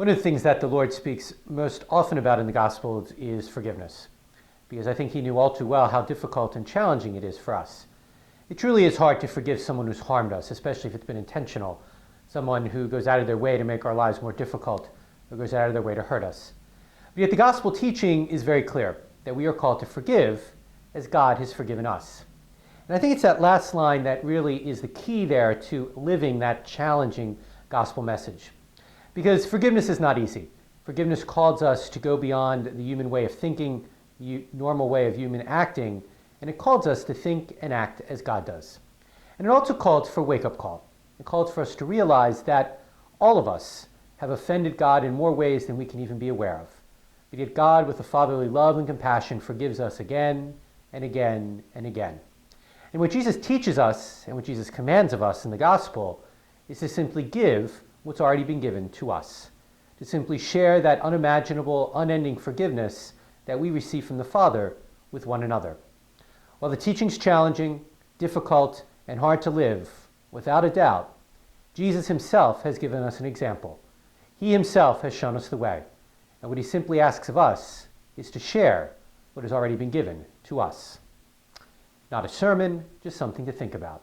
One of the things that the Lord speaks most often about in the Gospels is forgiveness, because I think he knew all too well how difficult and challenging it is for us. It truly is hard to forgive someone who's harmed us, especially if it's been intentional, someone who goes out of their way to make our lives more difficult, or goes out of their way to hurt us. But yet the gospel teaching is very clear, that we are called to forgive as God has forgiven us. And I think it's that last line that really is the key there to living that challenging gospel message. Because forgiveness is not easy. Forgiveness calls us to go beyond the human way of thinking, the normal way of human acting, and it calls us to think and act as God does. And it also calls for a wake-up call. It calls for us to realize that all of us have offended God in more ways than we can even be aware of. But yet God, with a fatherly love and compassion, forgives us again and again and again. And what Jesus teaches us, and what Jesus commands of us in the gospel, is to simply give what's already been given to us. To simply share that unimaginable, unending forgiveness that we receive from the Father with one another. While the teaching's challenging, difficult, and hard to live, without a doubt, Jesus himself has given us an example. He himself has shown us the way. And what he simply asks of us is to share what has already been given to us. Not a sermon, just something to think about.